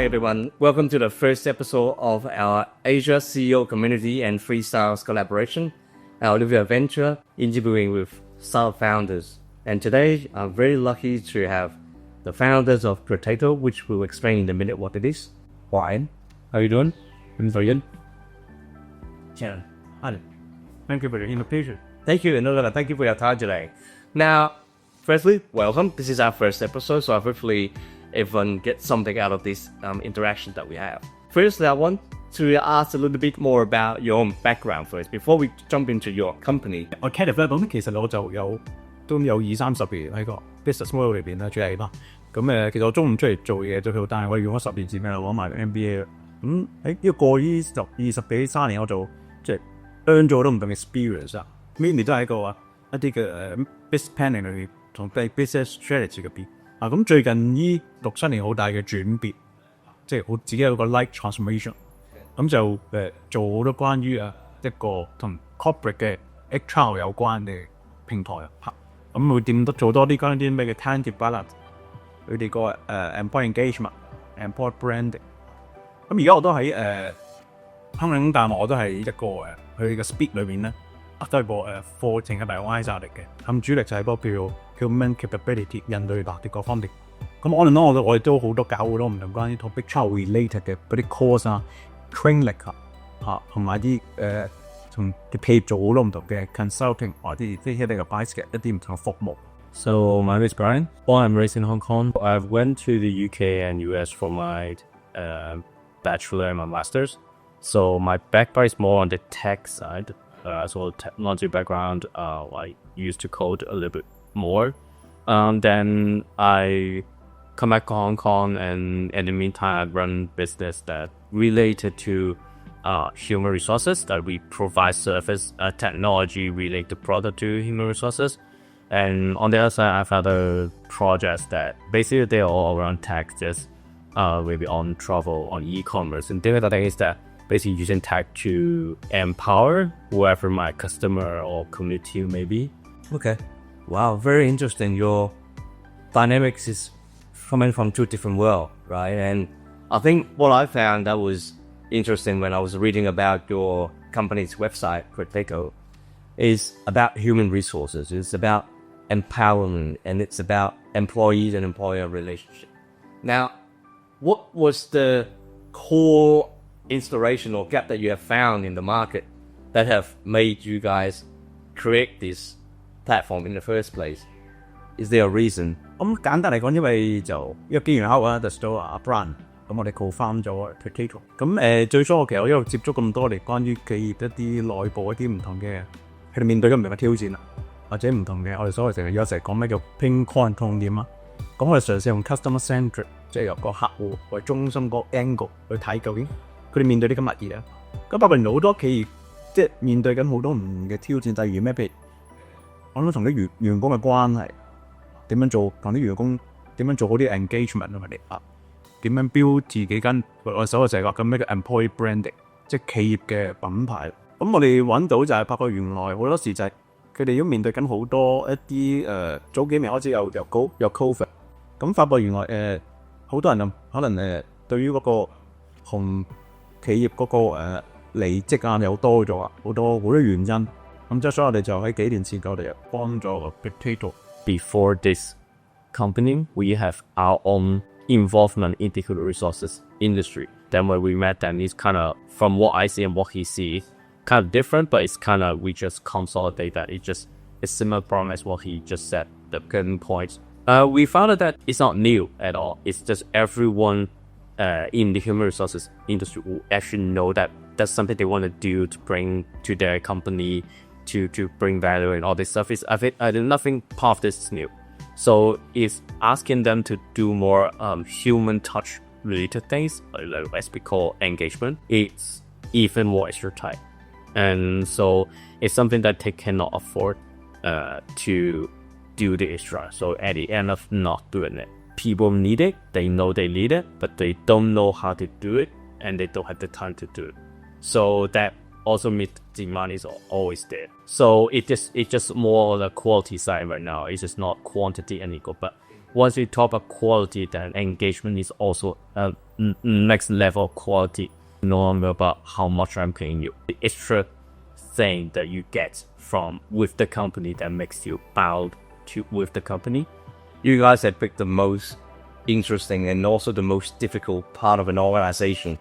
Hi everyone, welcome to the first episode of our Asia CEO community and freestyles collaboration, our little adventure interviewing with startup founders. And today I'm very lucky to have the founders of Purtato, which we'll explain in a minute what it is. Ryan, how are you doing? I'm very good. Chen, thank you for the invitation. Thank you, and thank you for your time today. Now, firstly, welcome. This is our first episode, so hopefully everyone gets something out of this interaction that we have. Firstly, I want to ask a little bit more about your own background first, before we jump into your company. 我 Kenneth 咧，咁其實我就都有20-30年喺個 business world 裏邊啦，主要係啦。咁其實我中午出嚟做嘢最好，但係我用咗10年時間攞埋 MBA 啦。咁喺呢過呢20幾30年，我就即係 earn 咗好多唔同嘅 experience 啊。mainly 都係一啲嘅business planning 裏邊同 business strategy 入邊。咁最近呢6-7年好大嘅轉變，即係我自己有個 life transformation， 咁就做好多關於一個同 corporate 嘅 HR 有關嘅平台啊，咁會點得做多啲關於啲咩嘅 talent balance， 佢哋個employee engagement、employee branding。咁而家我都喺香港大學，我都係一個佢嘅 speed 裏面咧，都係個課程嘅大學 ISA 嚟嘅，咁主力就係個叫 human capability 人類能力嗰方面。咁on and on我哋都好多搞好多唔同關於 topic related 嘅嗰啲 course 啊、training 同埋啲同啲企業做好多唔同嘅 consulting 或者啲一啲嘅 advice 嘅一啲唔同嘅服務。So my name is Brian. Born and raised in Hong Kong. I've went to the UK and US for my bachelor and my masters. So my background is more on the tech side. As well as technology background. I used to code a little bit more. Then I come back to Hong Kong, and in the meantime, I run business that related to human resources, that we provide service, technology related product to human resources. And on the other side, I've other projects that basically they're all around tech, just maybe on travel, on e-commerce. And the other thing is that basically using tech to empower whoever my customer or community may be. Okay. Wow, very interesting. Your dynamics is coming from two different worlds, right? And I think what I found that was interesting when I was reading about your company's website, Purtato, is about human resources. It's about empowerment, and it's about employees and employer relationship. Now, what was the core inspiration or gap that you have found in the market that have made you guys create this platform in the first place? Is there a reason? 咁簡單嚟講，因為一個機緣巧合就到Brian， 咁我哋 co-found 咗 Purtato。咁最初其實我一路接觸咁多嚟關於企業一啲內部一啲唔同嘅，佢哋面對緊唔同嘅挑戰或者唔同嘅我哋所謂成日講咩叫 pain point 痛點啊。咁我哋嘗試用 customer centric， 即係由個客戶為中心個 angle 去睇究竟佢哋面對啲咁乜嘢啊？咁包括好多企業即係面對緊好多唔同嘅挑戰，例如咩？譬如我諗同啲員工嘅關係點樣做，同啲員工點樣做好啲 engagement 啊？佢哋點樣 build 自己間我所謂成日講緊咩叫 employee branding， 即係企業嘅品牌。咁我哋揾到就係發覺原來好多時就係佢哋都面對緊好多一啲早幾年開始有 COVID， 咁發覺原來好多人可能對於嗰個同企業嗰個離職又多咗好多原因，咁即係所以我哋就喺幾年前我哋就幫咗 Purtato。 Before this company, we have our own involvement in the human resources industry. Then when we met them, it's kind of, from what I see and what he sees, kind of different, but it's kind of, we just consolidate that. It's similar problem as what he just said, the good points. We found out that it's not new at all. It's just everyone in the human resources industry will actually know that that's something they want to do to bring to their company, to bring value and all this stuff. I think nothing part of this is new. So it's asking them to do more human touch related things, like as we call engagement. It's even more extra tight. And so it's something that they cannot afford to do the extra. So at the end of not doing it, people need it, they know they need it, but they don't know how to do it, and they don't have the time to do it. So that also means demand is always there. So it's just more on the quality side right now. It's just not quantity anymore, but once you talk about quality, then engagement is also a next level of quality. No longer about how much I'm paying you. The extra thing that you get from with the company that makes you bound to with the company. You guys have picked the most interesting and also the most difficult part of an organization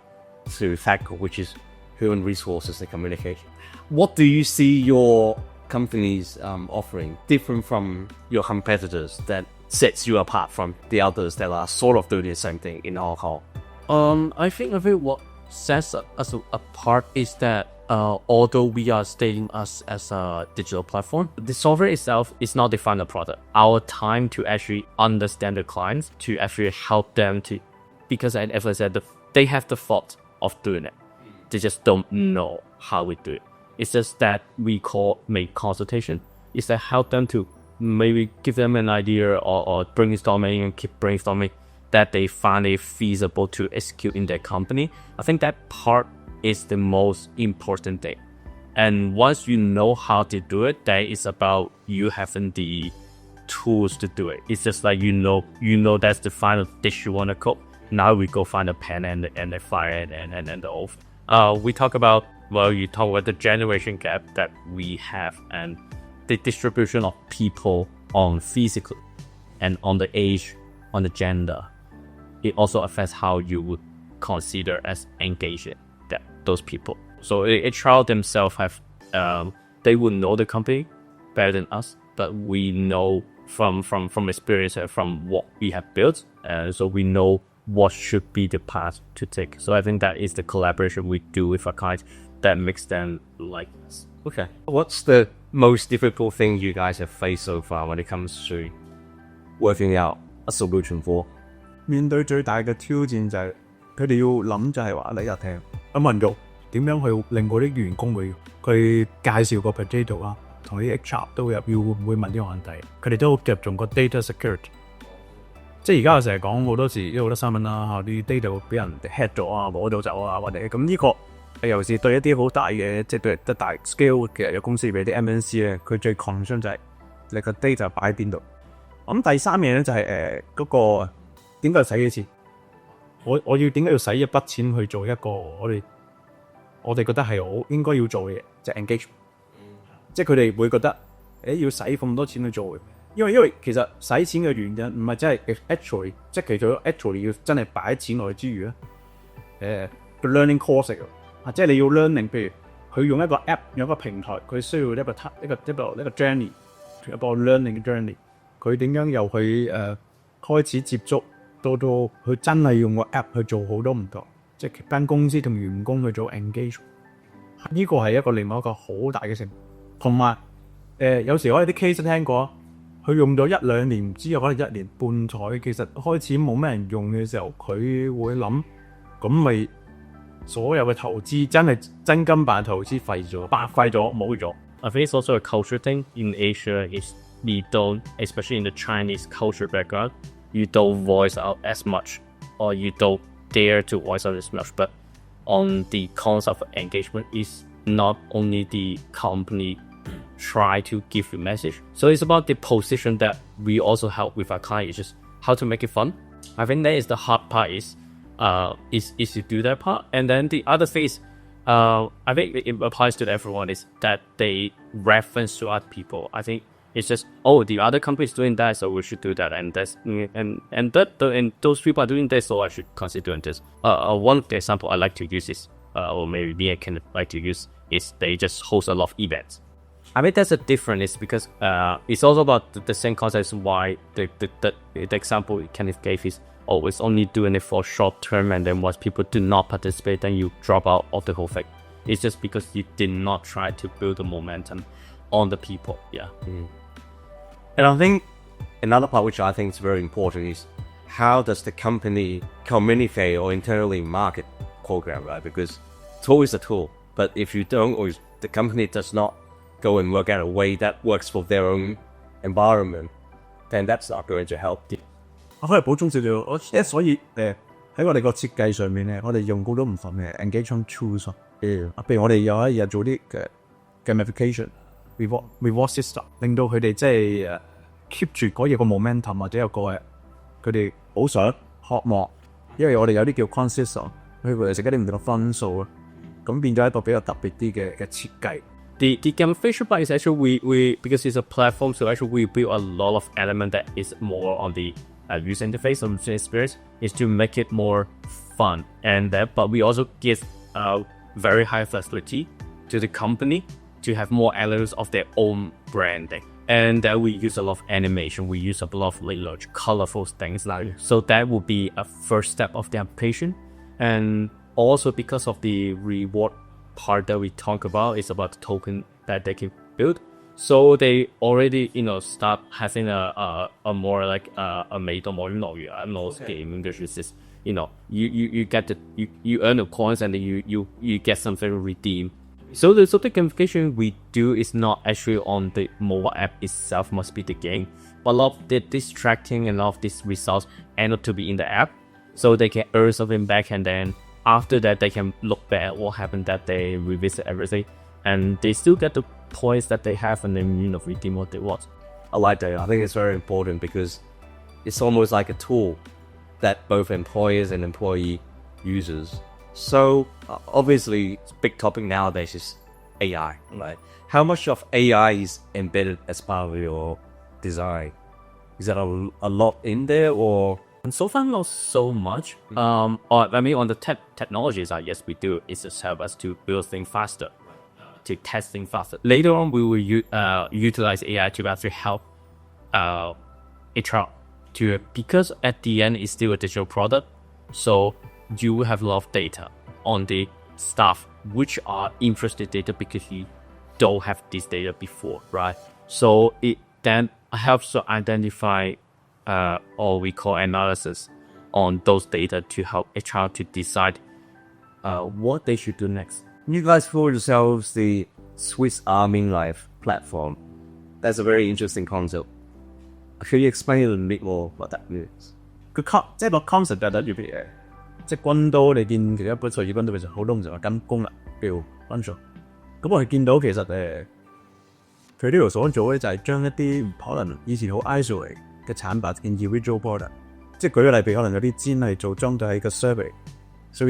to tackle, which is human resources and communication. What do you see your companies offering different from your competitors that sets you apart from the others that are sort of doing the same thing in Hong Kong? I think what sets us apart is that although we are stating us as a digital platform, the software itself is not the final product. Our time to actually understand the clients, to actually help them to, because as I said, they have the thought of doing it. They just don't know how we do it. It's just that we make consultation. It's that help them to maybe give them an idea or brainstorming and keep brainstorming that they find it feasible to execute in their company. I think that part is the most important thing. And once you know how to do it, that is about you having the tools to do it. It's just like you know that's the final dish you want to cook. Now we go find a pan and the fire and the oven. We talk about, you talk about the generation gap that we have and the distribution of people on physical and on the age, on the gender. It also affects how you would consider as engaging those people. So HR themselves have, they would know the company better than us, but we know from experience and from what we have built, so we know what should be the path to take. So I think that is the collaboration we do with our clients that makes them like us. Okay. What's the most difficult thing you guys have faced so far when it comes to working out a solution for? 面對最大嘅挑戰就係佢哋要諗就係話你又聽問到點樣去令嗰啲員工會佢介紹個 Purtato 啊，同啲 HR 都會會唔會問啲問題，佢哋都好着重個 data security。即係而家我成日講好多時，因為好多新聞啦啲 data 會俾人 hack 咗啊，攞到走啊，或者咁呢個尤其是對一啲好大嘅即係對得大 scale 嘅公司，俾啲 MNC 咧，佢最 concern 就係你個 data 擺喺邊度。咁第三樣咧就係嗰個點解使幾錢？我要點解要使一筆錢去做一個我哋覺得係好應該要做嘅嘢，就係 engagement。即係佢哋會覺得要使咁多錢去做嘅，因為其實使錢嘅原因唔係真係 actually， 即係其實 actually 要真係擺錢落去之餘咧，個 learning course 嚟嘅，即係你要 learning， 譬如佢用一個 app， 用一個平台，佢需要一個 journey， 一個 learning journey， 佢點樣由佢開始接觸。到佢真係用個 app 去做好多唔同，即係間公司同員工去做 engage， 呢個係另外一個好大嘅成本。同埋有時我有啲 case 聽過，佢用咗1、2年之後，可能1年半載，其實開始冇咩人用嘅時候，佢會諗，咁咪所有嘅投資真係真金白投資廢咗，白費咗，冇咗。I think it's also a culture thing in Asia. Is we don't, especially in the Chinese culture background. You don't voice out as much, or you don't dare to voice out as much. But on the concept of engagement, is not only the company try to give you message. So it's about the position that we also help with our clients, just how to make it fun. I think that is the hard part is to do that part. And then the other thing is, I think it applies to everyone, is that they reference to other people. I think it's just, the other company is doing that, so we should do that, and those people are doing this, so I should consider doing this. One of the example I like to use is, or maybe me and Kenneth like to use, is they just host a lot of events. I mean, that's a difference, is because it's also about the same concept. Why the example Kenneth gave is, it's only doing it for short term, and then once people do not participate, then you drop out of the whole thing. It's just because you did not try to build the momentum on the people. Yeah. And I think another part which I think is very important is how does the company communicate or internally market program, right? Because tool is a tool, but if you don't, or the company does not go and work out a way that works for their own environment, then that's not going to help. 我可以補充少少，所以喺我哋個設計上面咧，我哋用好多唔同嘅 engagement tools。譬如我哋有一日做啲嘅 gamification。reward system 令到佢哋即係keep 住嗰嘢個 momentum 或者有個佢哋好想渴望，因為我哋有啲叫 consistent， 佢會食一啲唔同嘅分數啊，咁變咗一個比較特別啲嘅設計。The gamification part is actually we because it's a platform, so actually we build a lot of element that is more on the user interface of the experience is to make it more fun, and that but we also give very high flexibility to the company to have more elements of their own branding. And then we use a lot of animation, we use a lot of large colorful things like so that would be a first step of the application. And also because of the reward part that we talk about is about the token that they can build. So they already, start having a more like a made or more game English is just, you get you earn the coins and then you get something to redeem. So the gamification we do is not actually on the mobile app itself, must be the game, but a lot of the distracting and a lot of these results end up to be in the app, so they can earn something back, and then after that they can look back at what happened that day, revisit everything, and they still get the points that they have and then redeem what they want. I like that. I think it's very important because it's almost like a tool that both employers and employee uses. So obviously, big topic nowadays is AI, right? How much of AI is embedded as part of your design? Is that a lot in there, or? And so far, not so much. On the technologies, yes, we do. It just help us to build things faster, to test things faster. Later on, we will utilize AI to actually help HR because at the end, it's still a digital product. So you will have a lot of data on the staff, which are interested data because you don't have this data before, right? So it then helps to identify or we call analysis on those data to help HR to decide what they should do next. You guys call yourselves the Swiss Army knife platform. That's a very interesting concept. Could you explain a little bit more what that means? 即係個 concept 就等於譬如即係軍刀，你見其實一般隨意軍刀其實好多唔同嘅跟功能，譬如軍術。咁我哋見到其實佢呢度所做咧就係將一啲可能以前好 isolate 嘅產品 individual product， 即係舉個例，譬如可能有啲專係做針對喺個 survey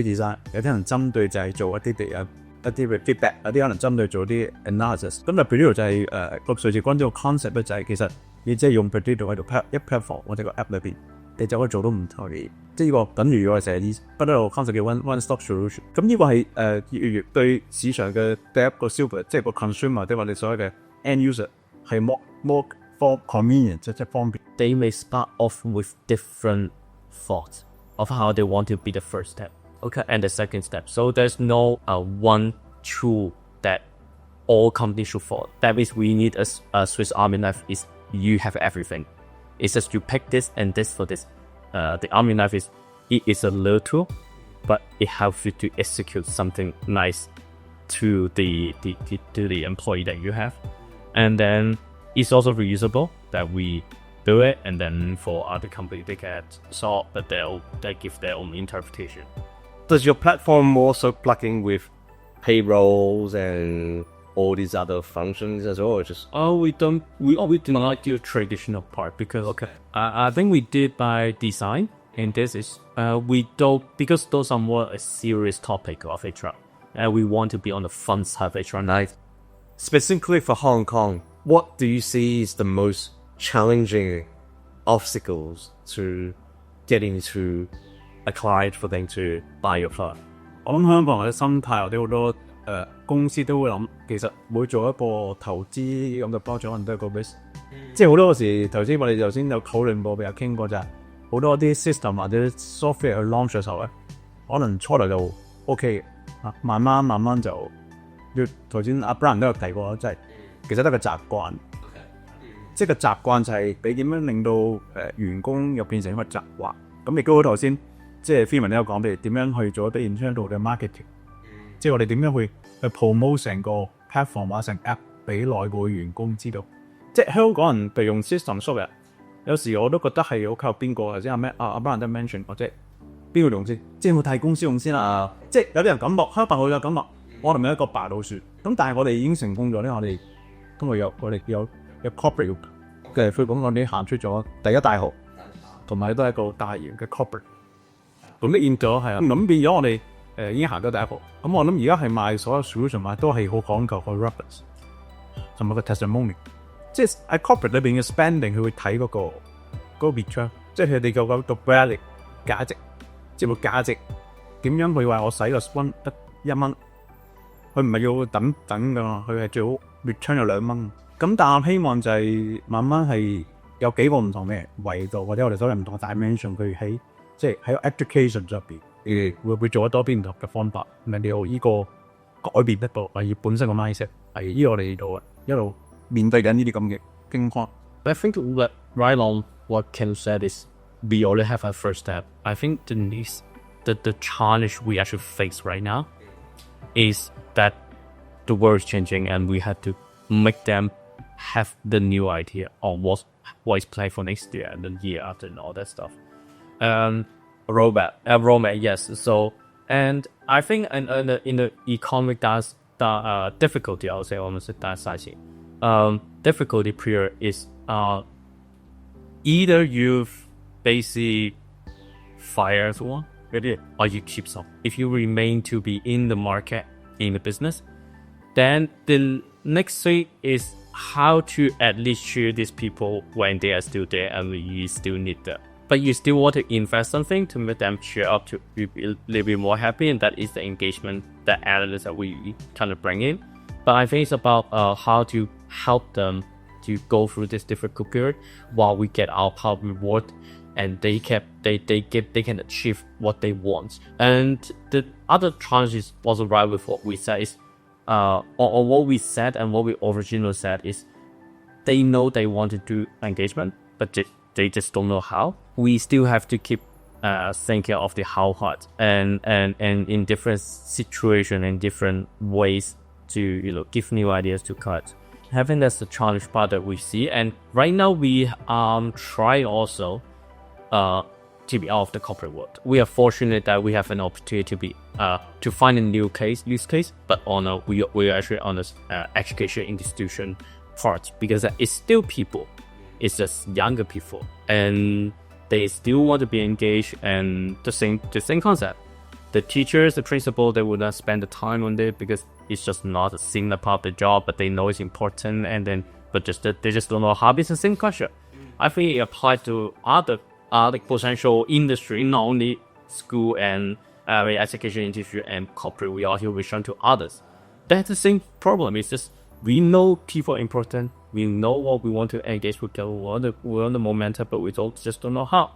design， 有啲人針對就係做一啲feedback， 有啲可能針對做啲 analysis。咁但係 Purtato 就係個隨時軍刀個 concept 咧就係其實你即係用 Purtato 喺度 platform 或者個 app 裏邊。你就可以做到唔同嘅嘢，即係呢個等於我哋成日不嬲 concept 叫 one stop solution。咁呢個係越對市場嘅第一個消費，即係個 consumer， 即係我哋所謂嘅 end user 係 more for convenient， 即係方便。They may start off with different thoughts of how they want to be the first step, okay, and the second step. So there's no one tool that all companies should follow. That means we need a Swiss Army knife. Is you have everything. It's just you pick this and this for this. The Army knife is a little tool, but it helps you to execute something nice to the employee that you have. And then it's also reusable that we do it, and then for other companies they get solved, but they give their own interpretation. Does your platform also plug in with payrolls and all these other functions as well, or just we do not do traditional part because I think we did by design, and this is we don't, because those are more a serious topic of HR, and we want to be on the fun side of HR. nice? Specifically for Hong Kong, what do you see is the most challenging obstacles to getting to a client for them to buy your product? 我諗香港人嘅心態，或者好多公司都會諗，其實每做一個投資咁嘅 project 可能都係個 risk， 即係好多時頭先我哋頭先有討論過，有傾過就係好多啲 system 或者 software 去 launch 嘅時候咧，可能初頭就 OK 嘅，慢慢就要頭先阿 Brian 都有提過，即係其實得個習慣，即係個習慣就係你點樣令到員工又變成一個習慣，咁亦都好頭先即係 Freeman 都有講，譬如點樣去做一啲 internal 嘅 marketing。即係我哋點樣去 promote 成個 platform 或者成 app 俾內部嘅員工知道。即係香港人譬如用 system software， 有時我都覺得係好靠邊個，或者阿 Brian 都 mention 或者邊個用先，即係冇睇公司用先啦。即係有啲人感覺香港好有感覺，我哋有一個白老鼠。咁但係我哋已經成功咗咧，我哋今日有 corporate 嘅，佢講我哋行出咗第一大號同埋都係一個大型嘅 corporate。咁變咗係啊，咁變咗我哋已經行咗第一步。咁我諗而家係賣所有 solution 賣都係好講求個 reference 同埋個 testimony。即係喺 corporate 裏邊嘅 spending，佢會睇嗰個 return， 即係佢哋個 value 價值，即係個價值點樣佢話我使個 spend 得1蚊，佢唔係要等㗎嘛，佢係最好 return 有2蚊。咁但係希望就係慢慢係有幾個唔同嘅維度，或者我哋所謂唔同嘅 dimension，佢喺即係喺 education 入邊，會做得多邊唔同嘅方法，令到呢個改變得到，例如本身個 mindset 係呢個我哋度一路面對緊呢啲咁嘅驚慌。I think that right on what Ken said is we already have a first step. I think the challenge we actually face right now is that the world is changing and we have to make them have the new idea on what is planned for next year and the year after and all that stuff. Roadmap, yes. So, and I think in the economic difficulty, I would say almost that side. Difficulty period is either you've basically fired one or you keep some. If you remain to be in the market, in the business, then the next thing is how to at least cheer these people when they are still there and you still need them. But you still want to invest something to make them cheer up to be a little bit more happy, and that is the engagement, the analysts that we kind of bring in. But I think it's about how to help them to go through this difficult period while we get our part reward, and they can achieve what they want. And the other challenge is also right with what we said is or what we said and what we originally said is they know they want to do engagement, but they just don't know how. We still have to keep thinking of the how part and in different situations and different ways to give new ideas to cut. I think that's the challenge part that we see, and right now we try also to be out of the corporate world. We are fortunate that we have an opportunity to be to find a new use case, but we are actually on this education institution part, because it's still people, it's just younger people, and they still want to be engaged, and the same concept. The teachers, the principal, they would not spend the time on it because it's just not a single part of the job, but they know it's important, and then they just don't know how. It's the same question. I think it applies to other potential industry, not only school and education industry and corporate. We also return to others. That's the same problem. It's just we know people are important. We know what we want to engage with. We're on the momentum, but we just don't know how.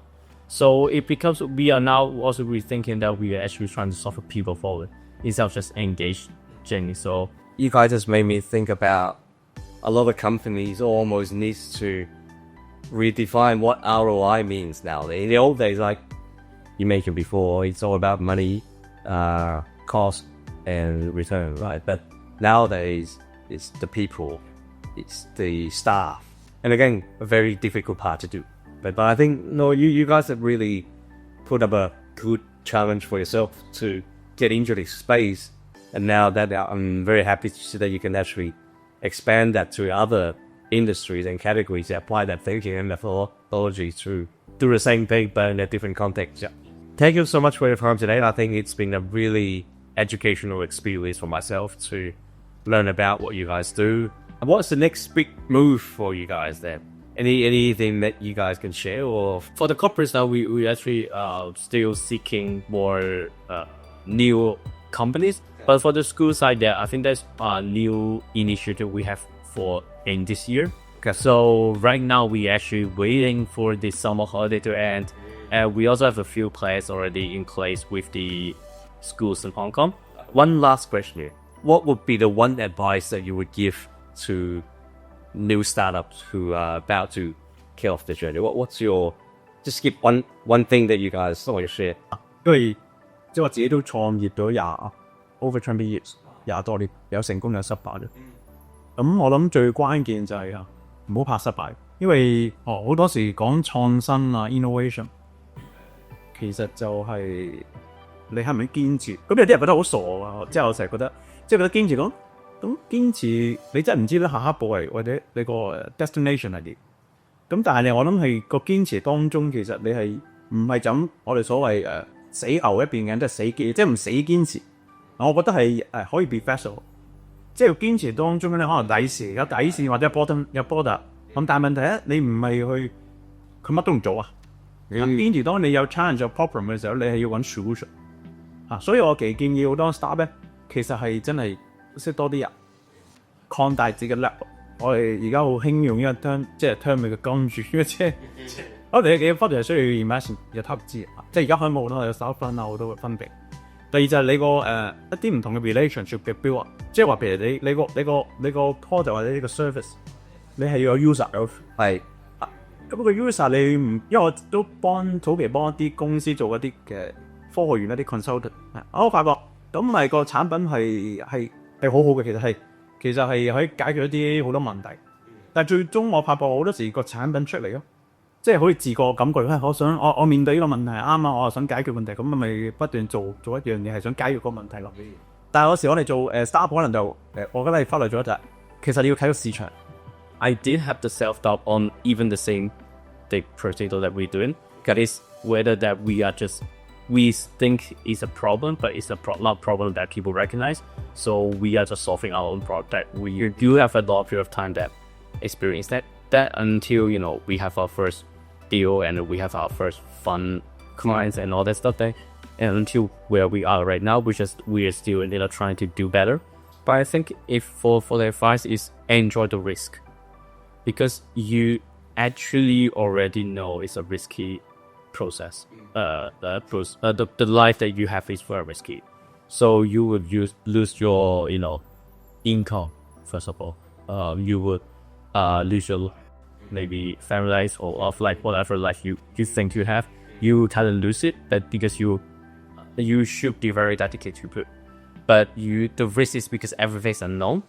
So it becomes we are now also rethinking that we are actually trying to solve people forward instead of just engaging. So you guys just made me think about a lot of companies almost needs to redefine what ROI means now. In the old days, like you mentioned before, it's all about money, cost, and return, right? But nowadays, it's the people, it's the staff, and again, a very difficult part to do. But I think you guys have really put up a good challenge for yourself to get into this space, and now that I'm very happy to see that you can actually expand that to other industries and categories that apply that thinking and methodology to do the same thing but in a different context. Yeah. Thank you so much for your time today. I think it's been a really educational experience for myself to learn about what you guys do. What's the next big move for you guys then? Anything that you guys can share? Or for the corporates now, we actually still seeking more new companies. But for the school side, there I think there's a new initiative we have in this year. Okay. So right now we actually waiting for the summer holiday to end, and we also have a few plans already in place with the schools in Hong Kong. One last question here. What would be the one advice that you would give to new startups who are about to kick off the journey? What's your just give one thing that you guys want to share? 因為即係我自己都創業咗over 20 years 20多年，有成功有失敗嘅。咁我諗最關鍵就係唔好怕失敗，因為好多時講創新innovation， 其實就係你係咪堅持？咁有啲人覺得好傻即係我成日覺得，即係覺得堅持講，咁堅持你真係唔知咧下一步係或者你個destination係點。咁但係我諗係個堅持當中，其實你係唔係就咁我哋所謂死牛一邊嘅，即係死堅，即係唔死堅持。我覺得係可以 be flexible， 即係堅持當中咧，可能有底線或者有 border。咁但係問題咧，你唔係去佢乜都唔做啊。堅持當你有 challenge 有 problem 嘅時候，你係要揾 solution 所以我其實建議好多 startup 咧，其實係真係識多啲人擴大自己嘅 level。我哋而家好興用一個 term， 即係 term 嘅金主，即係我哋嘅 project 係需要 investment 有投資，即係而家開冇好多有 startup fund 好多嘅分別。第二就係你個一啲唔同嘅 relationship 嘅 build， 即係話譬如你個 product 或者呢個 service， 你係要有 user 係咁個 user 你唔，因為我都早期幫一啲公司做一啲嘅科學園一啲 consultant， 我發覺咁咪個產品係好好嘅，其實係可以解決一啲好多問題，但係最終我發覺好多時個產品出嚟咯，即係好似自個感覺，我面對呢個問題啱啊，我係想解決問題，咁咪不斷做一樣嘢係想解決個問題落去。但係有時我哋做startup 可能就我覺得係忽略咗就係，其實你要睇個市場。I did have the self-doubt on even the same Purtato that we're doing. That is whether that we think it's a problem, but it's not problem that people recognize. So we are just solving our own problem. We do have a long period of time that experience that until, we have our first deal and we have our first fun clients and all that stuff there. And until where we are right now, we are still trying to do better. But I think if for the advice is enjoy the risk, because you actually already know it's a risky process. The life that you have is very risky. So you would lose your income first of all. You would lose your maybe family life or of life, whatever life you think you have. You kind of lose it, but because you should be very dedicated to it. But the risk is because everything's unknown.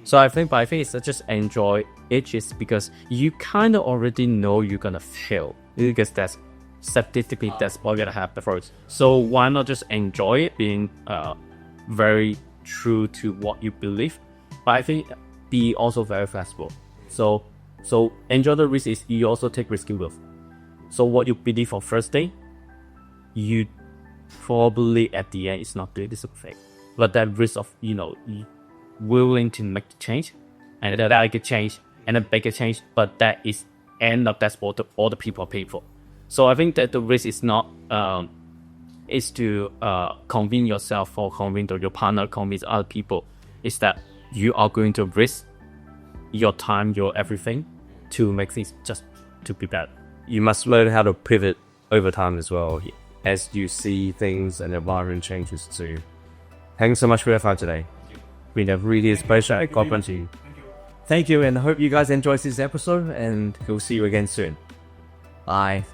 So I think it's just enjoy it, just because you kind of already know you're gonna fail, because that's statistically that's what's gonna happen first. So why not just enjoy it, being very true to what you believe, but I think be also very flexible. So enjoy the risk is you also take risky move. So what you believe on first day, you probably at the end it's not doing this thing, but that risk of willing to make the change, and that I get change and then make a change, but that is end up that's what all the people are paying for. So I think that the risk is not is to convince yourself or convince your partner, convince other people, is that you are going to risk your time, your everything to make things just to be better. You must learn how to pivot over time as well as you see things and environment changes too. Thanks so much for your time today. Been a really special. God bless you. Thank you, and I hope you guys enjoyed this episode, and we'll see you again soon. Bye.